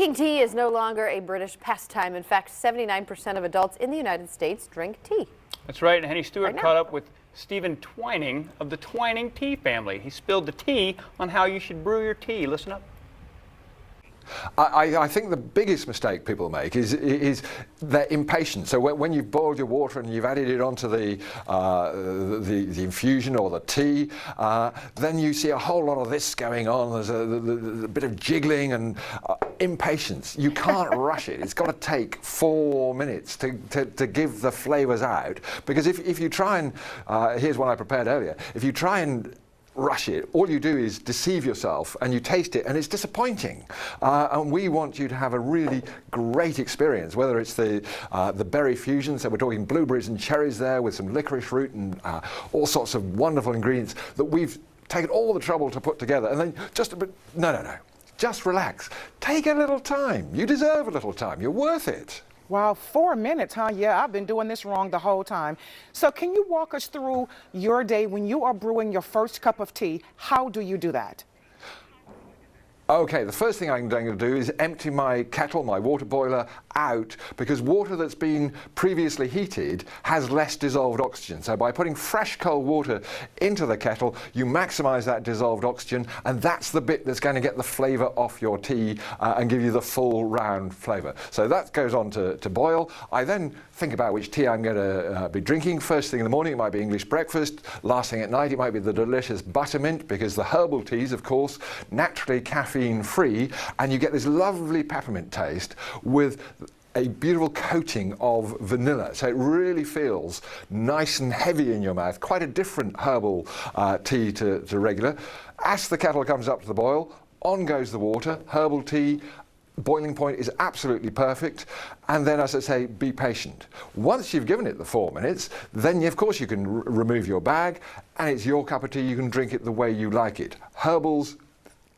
Drinking tea is no longer a British pastime. In fact, 79% of adults in the United States drink tea. That's right, and Henny Stewart Right caught up with Stephen Twining of the Twinings Tea family. He spilled the tea on how you should brew your tea. Listen up. I think the biggest mistake people make is their impatience. So when you've boiled your water and you've added it onto the infusion or the tea, then you see a whole lot of this going on. There's a bit of jiggling and impatience. You can't rush it. It's got to take 4 minutes to give the flavours out. Because if you try and, here's one I prepared earlier, if you try and rush it, all you do is deceive yourself and you taste it and it's disappointing. And we want you to have a really great experience, whether it's the berry fusion, so we're talking blueberries and cherries there with some licorice root and all sorts of wonderful ingredients that we've taken all the trouble to put together. And then just a bit, no, just relax. Take a little time. You deserve a little time. You're worth it. Wow, 4 minutes, huh? Yeah, I've been doing this wrong the whole time. So can you walk us through your day when you are brewing your first cup of tea? How do you do that? Okay, the first thing I'm going to do is empty my kettle, my water boiler, out, because water that's been previously heated has less dissolved oxygen. So by putting fresh cold water into the kettle, you maximize that dissolved oxygen, and that's the bit that's going to get the flavor off your tea and give you the full round flavor. So that goes on to boil. I then think about which tea I'm going to be drinking. First thing in the morning, it might be English breakfast. Last thing at night, it might be the delicious buttermint, because the herbal teas, of course, naturally caffeine-free, and you get this lovely peppermint taste with a beautiful coating of vanilla. So it really feels nice and heavy in your mouth, quite a different herbal tea to regular. As the kettle comes up to the boil, on goes the water, herbal tea. Boiling point is absolutely perfect, and then, as I say, be patient. Once you've given it the 4 minutes, then of course you can remove your bag, and it's your cup of tea. You can drink it the way you like it. Herbals,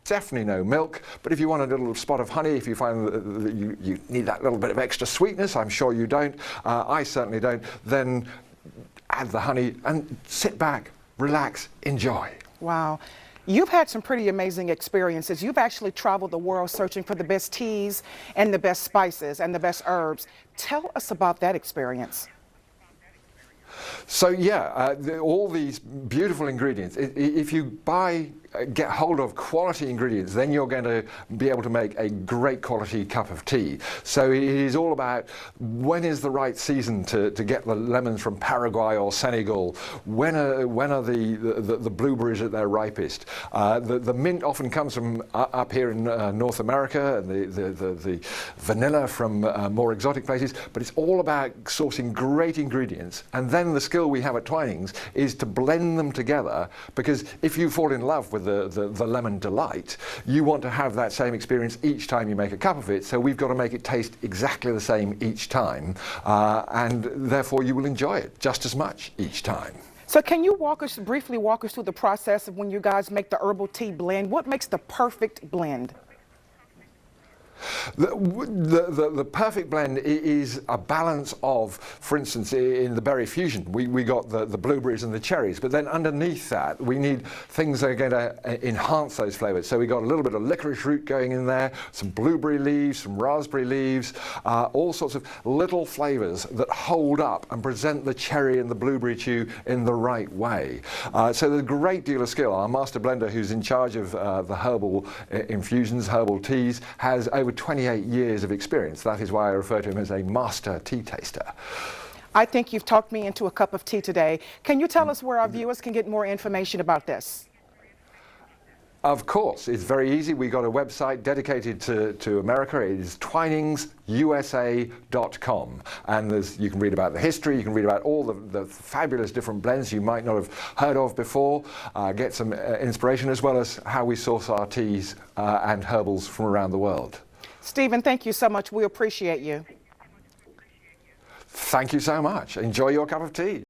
definitely no milk, but if you want a little spot of honey, if you find that you need that little bit of extra sweetness, I'm sure you don't, I certainly don't, then add the honey and sit back, relax, enjoy. Wow. You've had some pretty amazing experiences. You've actually traveled the world searching for the best teas and the best spices and the best herbs. Tell us about that experience. So yeah, all these beautiful ingredients, if you get hold of quality ingredients, then you're going to be able to make a great quality cup of tea. So it is all about when is the right season to get the lemons from Paraguay or Senegal, when are the blueberries at their ripest. The mint often comes from up here in North America, and the vanilla from more exotic places, but it's all about sourcing great ingredients, and then the skill we have at Twinings is to blend them together, because if you fall in love with the lemon delight, you want to have that same experience each time you make a cup of it, so we've got to make it taste exactly the same each time, and therefore you will enjoy it just as much each time. So can you briefly walk us through the process of when you guys make the herbal tea blend? What makes the perfect blend? The perfect blend is a balance of, for instance, in the berry fusion, we got the blueberries and the cherries, but then underneath that we need things that are going to enhance those flavors. So we got a little bit of licorice root going in there, some blueberry leaves, some raspberry leaves, all sorts of little flavors that hold up and present the cherry and the blueberry chew in the right way. So there's a great deal of skill. Our master blender, who's in charge of the herbal infusions, herbal teas, has over 28 years of experience. That is why I refer to him as a master tea taster. I think you've talked me into a cup of tea today. Can you tell us where our viewers can get more information about this? Of course, it's very easy. We got a website dedicated to America. It is twiningsusa.com, and you can read about the history, you can read about all the fabulous different blends you might not have heard of before, get some inspiration, as well as how we source our teas and herbals from around the world. Stephen, thank you so much. We appreciate you. Thank you so much. Enjoy your cup of tea.